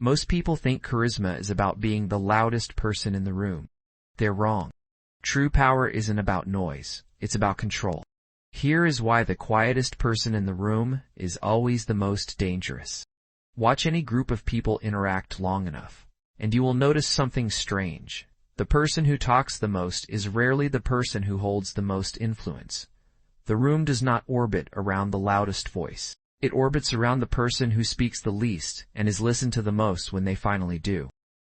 Most people think charisma is about being the loudest person in the room. They're wrong. True power isn't about noise, it's about control. Here is why the quietest person in the room is always the most dangerous. Watch any group of people interact long enough, and you will notice something strange. The person who talks the most is rarely the person who holds the most influence. The room does not orbit around the loudest voice. It orbits around the person who speaks the least and is listened to the most when they finally do.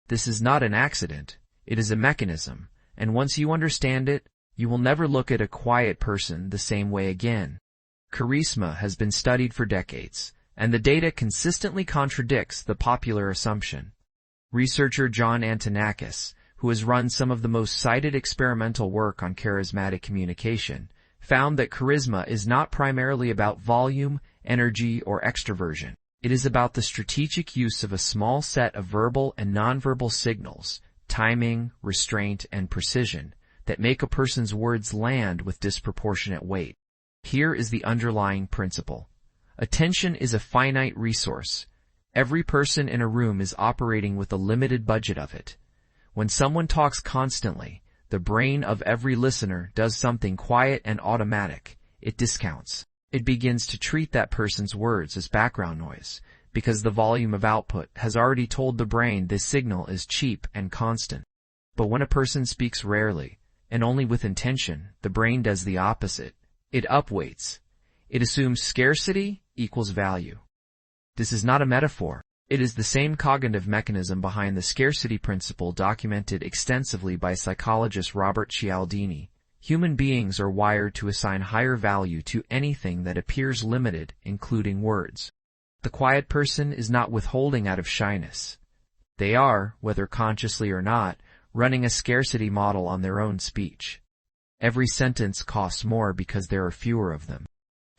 This is not an accident, it is a mechanism, and once you understand it, you will never look at a quiet person the same way again. Charisma has been studied for decades, and the data consistently contradicts the popular assumption. Researcher John Antonakis, who has run some of the most cited experimental work on charismatic communication, found that charisma is not primarily about volume, energy, or extroversion. It is about the strategic use of a small set of verbal and nonverbal signals, timing, restraint, and precision, that make a person's words land with disproportionate weight. Here is the underlying principle. Attention is a finite resource. Every person in a room is operating with a limited budget of it. When someone talks constantly, the brain of every listener does something quiet and automatic. It discounts. It begins to treat that person's words as background noise, because the volume of output has already told the brain this signal is cheap and constant. But when a person speaks rarely, and only with intention, the brain does the opposite. It upweights. It assumes scarcity equals value. This is not a metaphor. It is the same cognitive mechanism behind the scarcity principle documented extensively by psychologist Robert Cialdini. Human beings are wired to assign higher value to anything that appears limited, including words. The quiet person is not withholding out of shyness. They are, whether consciously or not, running a scarcity model on their own speech. Every sentence costs more because there are fewer of them.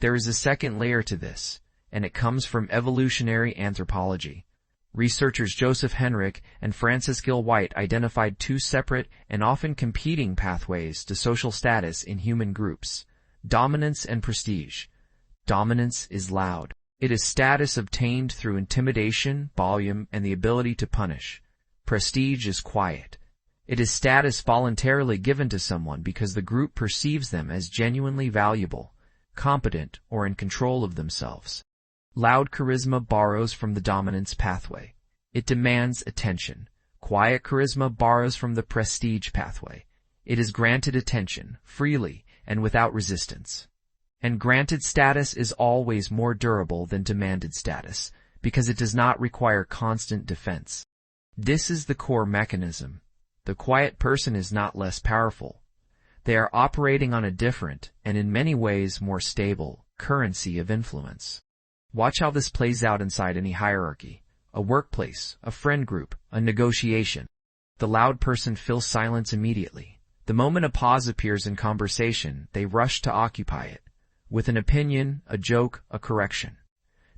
There is a second layer to this, and it comes from evolutionary anthropology. Researchers Joseph Henrich and Francis Gill White identified two separate and often competing pathways to social status in human groups: dominance and prestige. Dominance is loud. It is status obtained through intimidation, volume, and the ability to punish. Prestige is quiet. It is status voluntarily given to someone because the group perceives them as genuinely valuable, competent, or in control of themselves. Loud charisma borrows from the dominance pathway. It demands attention. Quiet charisma borrows from the prestige pathway. It is granted attention, freely, and without resistance. And granted status is always more durable than demanded status, because it does not require constant defense. This is the core mechanism. The quiet person is not less powerful. They are operating on a different, and in many ways more stable, currency of influence. Watch how this plays out inside any hierarchy: a workplace, a friend group, a negotiation. The loud person fills silence immediately. The moment a pause appears in conversation, they rush to occupy it, with an opinion, a joke, a correction.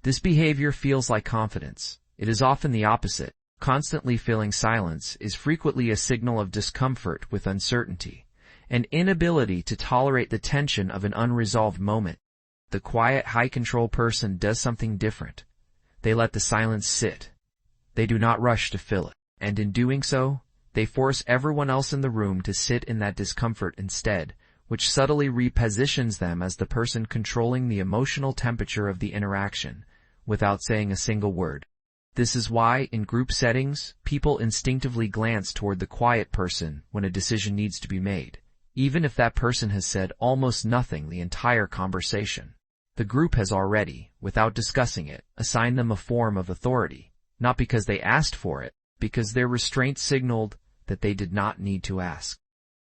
This behavior feels like confidence. It is often the opposite. Constantly filling silence is frequently a signal of discomfort with uncertainty, an inability to tolerate the tension of an unresolved moment. The quiet, high-control person does something different. They let the silence sit. They do not rush to fill it, and in doing so, they force everyone else in the room to sit in that discomfort instead, which subtly repositions them as the person controlling the emotional temperature of the interaction, without saying a single word. This is why, in group settings, people instinctively glance toward the quiet person when a decision needs to be made, even if that person has said almost nothing the entire conversation. The group has already, without discussing it, assigned them a form of authority, not because they asked for it, because their restraint signaled that they did not need to ask.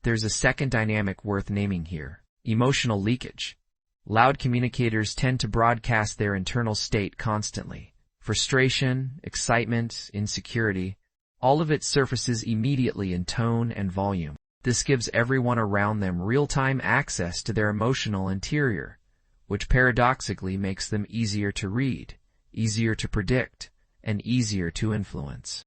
There's a second dynamic worth naming here: emotional leakage. Loud communicators tend to broadcast their internal state constantly. Frustration, excitement, insecurity, all of it surfaces immediately in tone and volume. This gives everyone around them real-time access to their emotional interior, which paradoxically makes them easier to read, easier to predict, and easier to influence.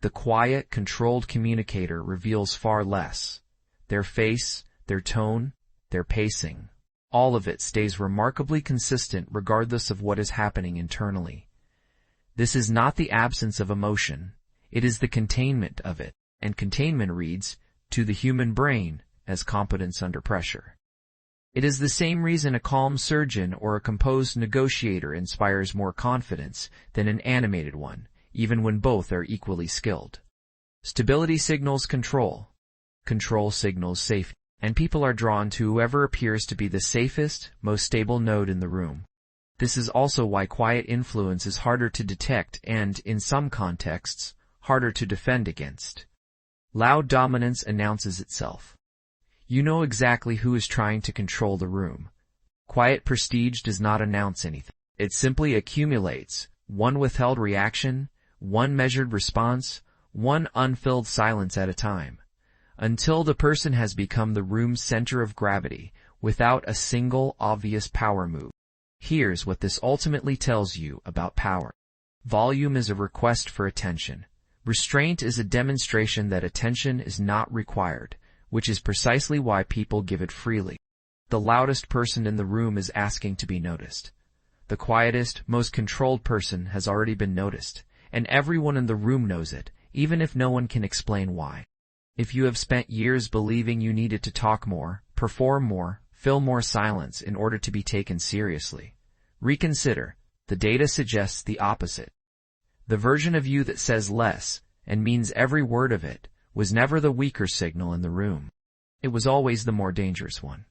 The quiet, controlled communicator reveals far less. Their face, their tone, their pacing, all of it stays remarkably consistent regardless of what is happening internally. This is not the absence of emotion, it is the containment of it, and containment reads, to the human brain, as competence under pressure. It is the same reason a calm surgeon or a composed negotiator inspires more confidence than an animated one, even when both are equally skilled. Stability signals control. Control signals safety, and people are drawn to whoever appears to be the safest, most stable node in the room. This is also why quiet influence is harder to detect and, in some contexts, harder to defend against. Loud dominance announces itself. You know exactly who is trying to control the room. Quiet prestige does not announce anything. It simply accumulates, one withheld reaction, one measured response, one unfilled silence at a time, until the person has become the room's center of gravity without a single obvious power move. Here's what this ultimately tells you about power. Volume is a request for attention. Restraint is a demonstration that attention is not required, which is precisely why people give it freely. The loudest person in the room is asking to be noticed. The quietest, most controlled person has already been noticed, and everyone in the room knows it, even if no one can explain why. If you have spent years believing you needed to talk more, perform more, fill more silence in order to be taken seriously, reconsider. The data suggests the opposite. The version of you that says less, and means every word of it, was never the weaker signal in the room. It was always the more dangerous one.